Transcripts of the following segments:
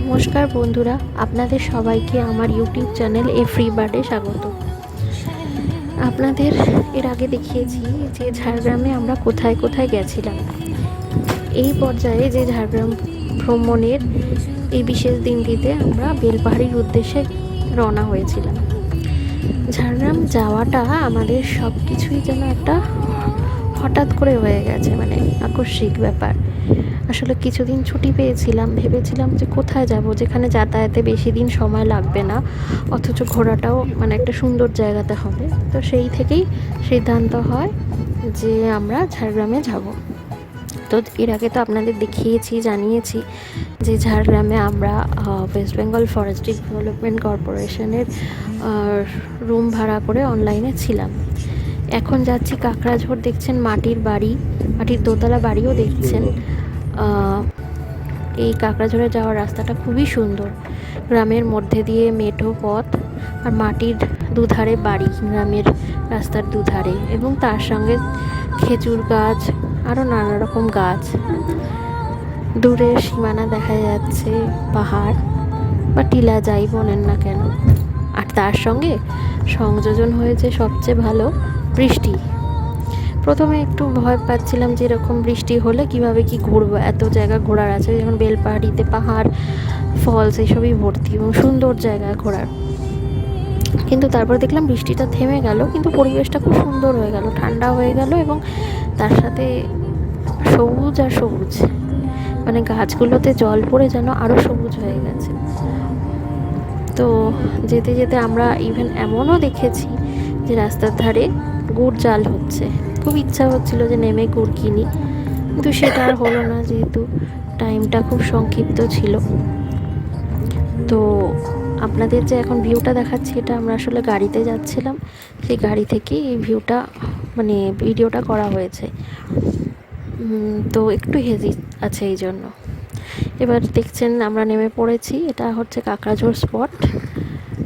নমস্কার বন্ধুরা, আপনাদের সবাইকে আমার ইউটিউব চ্যানেল ফ্রি বার্ডে স্বাগত। আপনাদের এর আগে দেখিয়েছি যে ঝাড়গ্রামে আমরা কোথায় কোথায় গেছিলাম। এই পর্যায়ে যে ঝাড়গ্রাম ভ্রমণের এই বিশেষ দিনটিতে আমরা বেলপাহাড়ির উদ্দেশ্যে রওনা হয়েছিলাম। ঝাড়গ্রাম যাওয়াটা আমাদের সব কিছুই যেন একটা হঠাৎ করে হয়ে গেছে, মানে আকস্মিক ব্যাপার। আসলে কিছুদিন ছুটি পেয়েছিলাম, ভেবেছিলাম যে কোথায় যাব যেখানে যাতায়াতে বেশি দিন সময় লাগবে না, অথচ ঘোরাটাও মানে একটা সুন্দর জায়গাতে হবে। তো সেই থেকেই সিদ্ধান্ত হয় যে আমরা ঝাড়গ্রামে যাব। তো এর আগে তো আপনাদের দেখিয়েছি, জানিয়েছি যে ঝাড়গ্রামে আমরা ওয়েস্ট বেঙ্গল ফরেস্ট্রি ডেভেলপমেন্ট কর্পোরেশনের রুম ভাড়া করে অনলাইনে ছিলাম। এখন যাচ্ছি কাকড়াঝোড়। দেখছেন মাটির বাড়ি, মাটির দোতলা বাড়িও দেখছেন। এই কাকড়াঝোড়ে যাওয়ার রাস্তাটা খুবই সুন্দর, গ্রামের মধ্যে দিয়ে মেঠো পথ আর মাটির দুধারে বাড়ি, গ্রামের রাস্তার দুধারে, এবং তার সঙ্গে খেজুর গাছ, আরও নানা রকম গাছ। দূরে সীমানা দেখা যাচ্ছে, পাহাড় বা টিলা যাই বলেন না কেন। আর তার সঙ্গে সংযোজন হয়েছে সবচেয়ে ভালো বৃষ্টি। প্রথমে একটু ভয় পাচ্ছিলাম যে এরকম বৃষ্টি হলে কিভাবে কি ঘুরবো, এত জায়গা ঘোরার আছে, যেমন বেলপাহাড়িতে পাহাড়, ফলস এইসবই ভর্তি এবং সুন্দর জায়গা ঘোরার। কিন্তু তারপর দেখলাম বৃষ্টিটা থেমে গেল, কিন্তু পরিবেশটা খুব সুন্দর হয়ে গেল, ঠান্ডা হয়ে গেল, এবং তার সাথে সবুজ আর সবুজ, মানে গাছগুলোতে জল পড়ে যেন আরও সবুজ হয়ে গেছে। তো যেতে যেতে আমরা ইভেন এমনও দেখেছি যে রাস্তার ধারে গুড় জাল হচ্ছে। খুব ইচ্ছা হচ্ছিল যে নেমে গুড় কিনি, কিন্তু সেটা আর হলো না, যেহেতু টাইমটা খুব সংক্ষিপ্ত ছিল। তো আপনাদের যে এখন ভিউটা দেখাচ্ছি, এটা আমরা আসলে গাড়িতে যাচ্ছিলাম, সেই গাড়ি থেকে এই ভিউটা মানে ভিডিওটা করা হয়েছে। তো একটু হেজি আছে এই জন্য। এবার দেখছেন আমরা নেমে পড়েছি। এটা হচ্ছে কাকড়াঝোড় স্পট,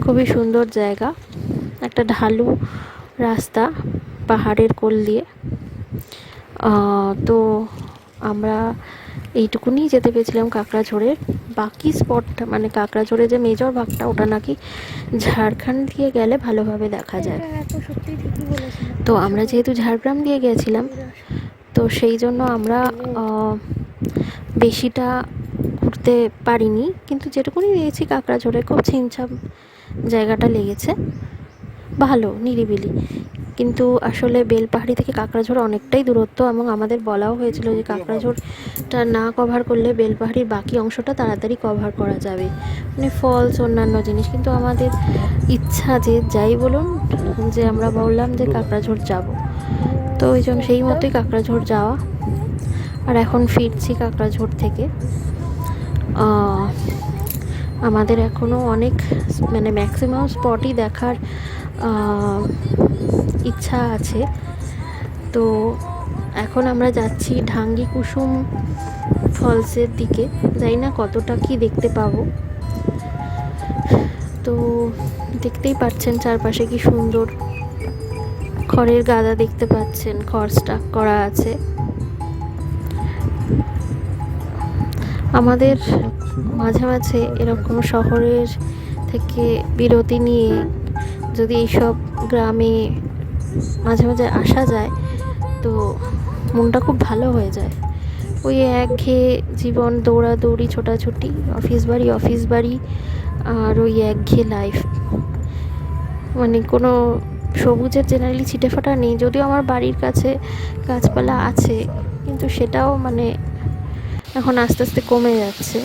খুবই সুন্দর জায়গা, একটা ঢালু রাস্তা পাহাড়ের কোল দিয়ে। তো আমরা এইটুকুনি যেতে পেরেছিলাম কাকড়াঝোড়ের। বাকি স্পটটা মানে কাকড়াঝোড়ে যে মেজর ভাগটা, ওটা নাকি ঝাড়খণ্ড দিয়ে গেলে ভালোভাবে দেখা যায়। তো আমরা যেহেতু ঝাড়গ্রাম দিয়ে গিয়েছিলাম, তো সেই জন্য আমরা বেশিটা ঘুরতে পারিনি, কিন্তু যেটুকুনি দিয়েছি কাকড়াঝোড়ে খুব ছিমছাম জায়গাটা লেগেছে, ভালো নিরিবিলি। কিন্তু আসলে বেলপাহাড়ি থেকে কাকড়াঝোড় অনেকটাই দূরত্ব, এবং আমাদের বলাও হয়েছিল যে কাকড়াঝোড়টা না কভার করলে বেলপাহাড়ির বাকি অংশটা তাড়াতাড়ি কভার করা যাবে, মানে ফলস অন্যান্য জিনিস। কিন্তু আমাদের ইচ্ছা যে যাই বলুন, যে আমরা বললাম যে কাকড়াঝোড় যাব, তো ওই জন্য সেই মতোই কাকড়াঝোড় যাওয়া। আর এখন ফিরছি কাকড়াঝোড় থেকে। আমাদের এখনও অনেক মানে ম্যাক্সিমাম স্পটই দেখার ইচ্ছা আছে। তো এখন আমরা যাচ্ছি ঢাঙ্গি কুসুম ফলসের দিকে, জানি না কতটা কি দেখতে পাবো। তো দেখতেই পাচ্ছেন চারপাশে কি সুন্দর খড়ের গাদা দেখতে পাচ্ছেন, খড় স্টাক করা আছে। আমাদের মাঝে মাঝে এরকম শহরের থেকে বিরতি নিয়ে যদি এইসব গ্রামে মাঝে মাঝে আসা যায়, তো মনটা খুব ভালো হয়ে যায়। ওই একঘেয়ে জীবন, দৌড়াদৌড়ি, ছোটাছুটি, অফিস বাড়ি, আর ওই একঘেয়ে লাইফ, মানে কোনো সবুজের জেনারেলি ছিটেফাটা নেই। যদিও আমার বাড়ির কাছে গাছপালা আছে, কিন্তু সেটাও মানে এখন আস্তে আস্তে কমে যাচ্ছে।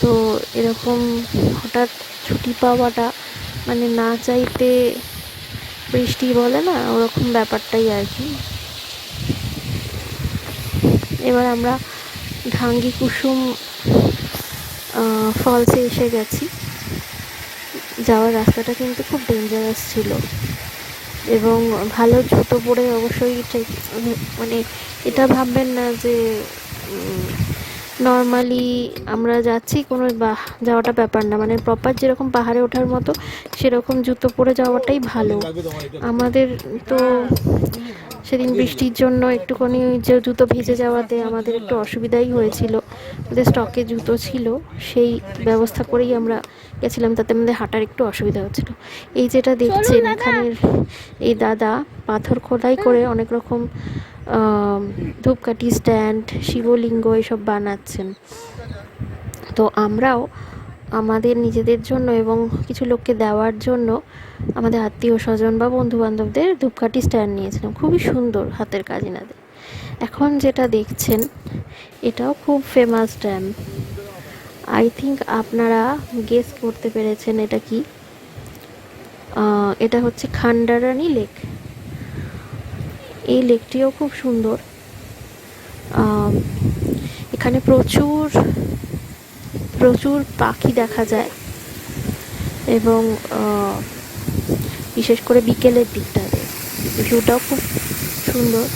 তো এরকম হঠাৎ ছুটি পাওয়াটা, মানে না চাইতে বৃষ্টি বলে না, ওরকম ব্যাপারটাই আর কি। এবার আমরা ঢাঙ্গি কুসুম ফলসে এসে গেছি। যাওয়ার রাস্তাটা কিন্তু খুব ডেঞ্জারাস ছিল, এবং ভালো জুতো পরে অবশ্যই মানে এটা ভাববেন না যে নর্মালি আমরা যাচ্ছি কোনো যাওয়াটা ব্যাপার না, মানে প্রপার যেরকম পাহাড়ে ওঠার মতো সেরকম জুতো পরে যাওয়াটাই ভালো। আমাদের তো সেদিন বৃষ্টির জন্য একটুখানি যে জুতো ভিজে যাওয়াতে আমাদের একটু অসুবিধাই হয়েছিল, আমাদের স্টকে জুতো ছিল, সেই ব্যবস্থা করেই আমরা গেছিলাম, তাতে আমাদের হাঁটার একটু অসুবিধা হচ্ছিল। এই যেটা দেখছেন এখানের এই দাদা পাথর খোদাই করে অনেক রকম ধূপকাঠি স্ট্যান্ড, শিবলিঙ্গ এসব বানাচ্ছেন। তো আমরাও আমাদের নিজেদের জন্য এবং কিছু লোককে দেওয়ার জন্য আমাদের আত্মীয় স্বজন বা বন্ধু বান্ধবদের ধূপকাঠি স্ট্যান্ড নিয়েছিলাম। খুবই সুন্দর হাতের কাজ এনাদের। এখন যেটা দেখছেন এটাও খুব ফেমাস ড্যাম। আই থিঙ্ক আপনারা গেস করতে পেরেছেন এটা কি। এটা হচ্ছে খান্ডারানি লেক। এই লেকটিও খুব সুন্দর। এখানে প্রচুর প্রচুর পাখি দেখা যায় এবং বিশেষ করে বিকেলের দিকটাতে ভিউটাও খুব সুন্দর।